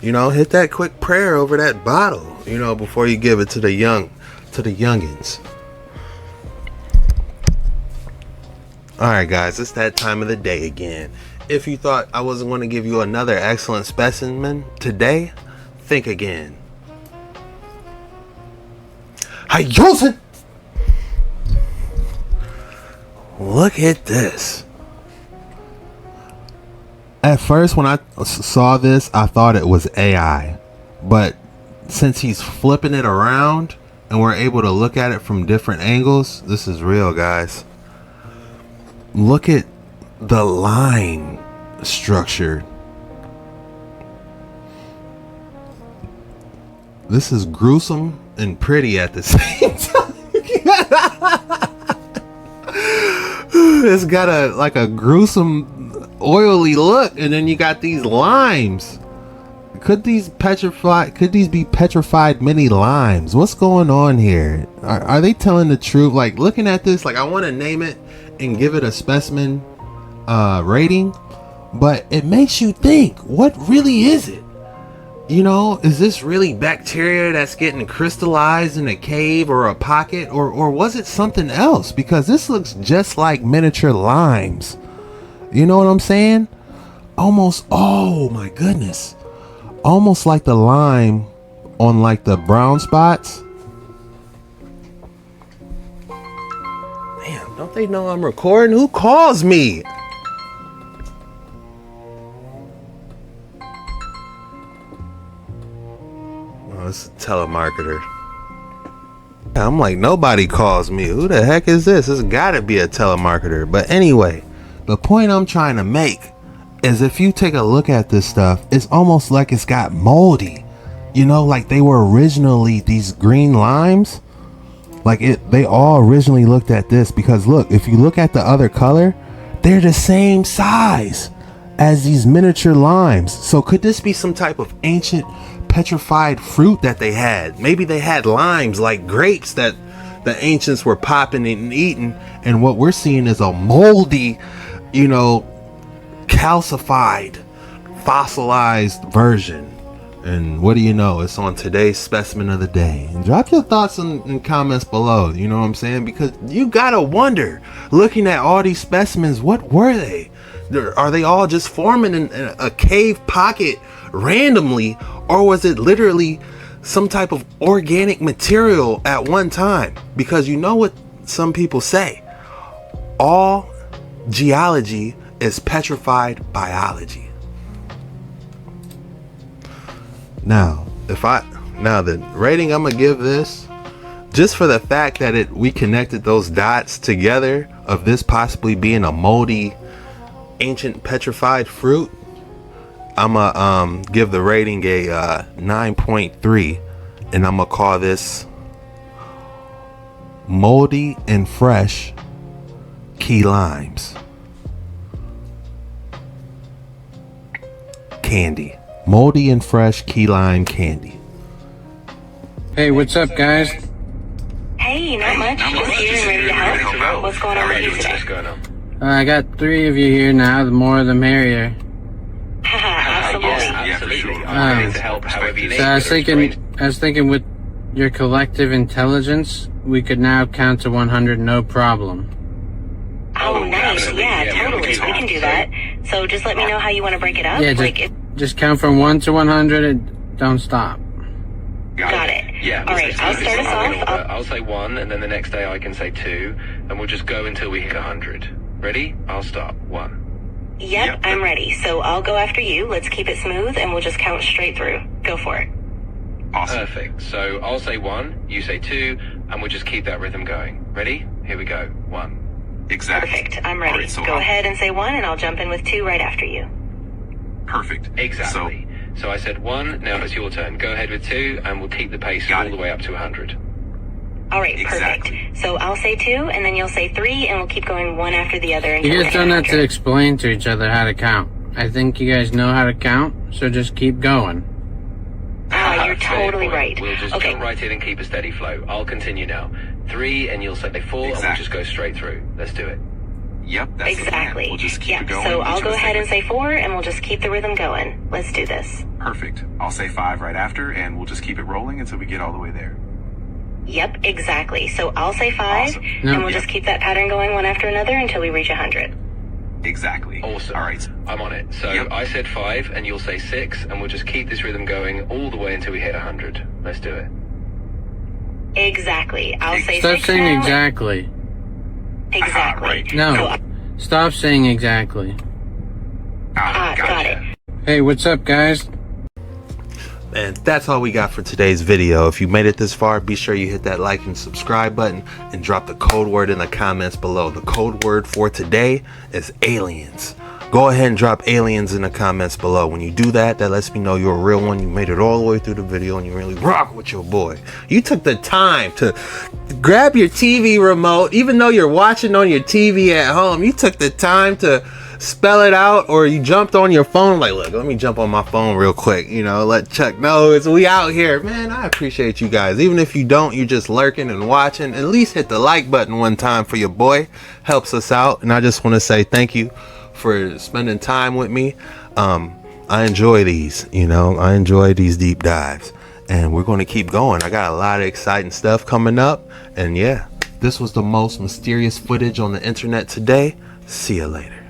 S4: you know, hit that quick prayer over that bottle, you know, before you give it to the youngins. All right, guys, it's that time of the day again. If you thought I wasn't going to give you another excellent specimen today, think again. Hi, Joseph! Look at this. At first, when I saw this, I thought it was AI. But since he's flipping it around and we're able to look at it from different angles, this is real, guys. Look at the line structure. This is gruesome and pretty at the same time. It's got a gruesome oily look, and then you got these limes. Could these be petrified mini limes? What's going on here? Are they telling the truth? Like, looking at this, like, I want to name it and give it a specimen rating, but it makes you think, what really is it? You know, is this really bacteria that's getting crystallized in a cave or a pocket, or was it something else? Because this looks just like miniature limes. You know what I'm saying? Almost, oh my goodness. Almost like the lime on like the brown spots. Damn, don't they know I'm recording? Who calls me? Oh, it's a telemarketer. I'm like, nobody calls me. Who the heck is this? This gotta be a telemarketer. But anyway, the point I'm trying to make is if you take a look at this stuff, it's almost like it's got moldy. You know, like they were originally these green limes. Like they all originally looked at this, because look, if you look at the other color, they're the same size as these miniature limes. So could this be some type of ancient petrified fruit that they had? Maybe they had limes like grapes that the ancients were popping and eating, and what we're seeing is a moldy, you know, calcified, fossilized version. And what do you know, it's on today's specimen of the day. And drop your thoughts in comments below, you know what I'm saying? Because you gotta wonder, looking at all these specimens, what were they? Are they all just forming in a cave pocket randomly, or was it literally some type of organic material at one time? Because you know what some people say, all geology is petrified biology. Now the rating I'm gonna give this, just for the fact that we connected those dots together of this possibly being a moldy ancient petrified fruit, I'm gonna give the rating a 9.3, and I'm gonna call this moldy and fresh key limes candy. Moldy and fresh key lime candy.
S1: Hey, what's up, guys?
S5: Hey, not much. Just here and ready to help. What's going on with you today?
S1: I got 3 of you here now. The more the merrier.
S5: Absolutely.
S1: So I was thinking with your collective intelligence, we could now count to 100 no problem.
S5: Oh, nice. Yeah, totally. We can do that. So just let me know how you want to break it up.
S1: Yeah, just count from 1 to 100 and don't stop.
S5: Got it.
S11: Yeah.
S5: All right, I'll start us off.
S11: I'll say 1, and then the next day I can say 2, and we'll just go until we hit 100. Ready? I'll start. 1.
S5: Yep, I'm ready. So I'll go after you. Let's keep it smooth, and we'll just count straight through. Go for it.
S11: Awesome. Perfect. So I'll say 1, you say 2, and we'll just keep that rhythm going. Ready? Here we go. 1.
S5: Exactly. Perfect. I'm ready. Right, so go ahead and say 1, and I'll jump in with 2 right after you.
S11: Perfect. Exactly. So I said 1, now it's your turn. Go ahead with 2, and we'll keep the pace all the way up to 100.
S5: All right, perfect. So I'll say 2, and then you'll say 3, and we'll keep going one after the other.
S1: You guys don't have to explain to each other how to count. I think you guys know how to count, so just keep going.
S5: You're totally right.
S11: We'll just jump right in and keep a steady flow. I'll continue now. 3, and you'll say 4, and we'll just go straight through. Let's do it.
S5: Yep, that's exactly. We'll just keep it going. So I'll go ahead and say 4, and we'll just keep the rhythm going. Let's do this.
S13: Perfect. I'll say 5 right after, and we'll just keep it rolling until we get all the way there.
S5: Yep, exactly. So I'll say 5, and we'll just keep that pattern going one after another until we reach 100.
S13: Exactly.
S11: Awesome.
S13: All right.
S11: I'm on it. So I said 5, and you'll say 6, and we'll just keep this rhythm going all the way until we hit 100. Let's do it.
S5: Exactly. I'll say 6
S1: Stop saying
S5: now.
S1: exactly.
S5: Exactly.
S13: Right.
S1: No. Stop saying exactly.
S5: Got it.
S1: Hey, what's up, guys?
S4: And that's all we got for today's video. If you made it this far, be sure you hit that like and subscribe button and drop the code word in the comments below. The code word for today is aliens. Go ahead and drop aliens in the comments below. When you do that, that lets me know you're a real one. You made it all the way through the video and you really rock with your boy. You took the time to grab your TV remote, even though you're watching on your TV at home. You took the time to spell it out, or you jumped on your phone like, look, let me jump on my phone real quick, you know, let Chuck know it's we out here. Man, I appreciate you guys. Even if you don't, you're just lurking and watching, at least hit the like button one time for your boy. Helps us out. And I just want to say thank you for spending time with me. I enjoy these, you know, I enjoy these deep dives, and we're going to keep going. I got a lot of exciting stuff coming up, and yeah, this was the most mysterious footage on the internet today. See you later.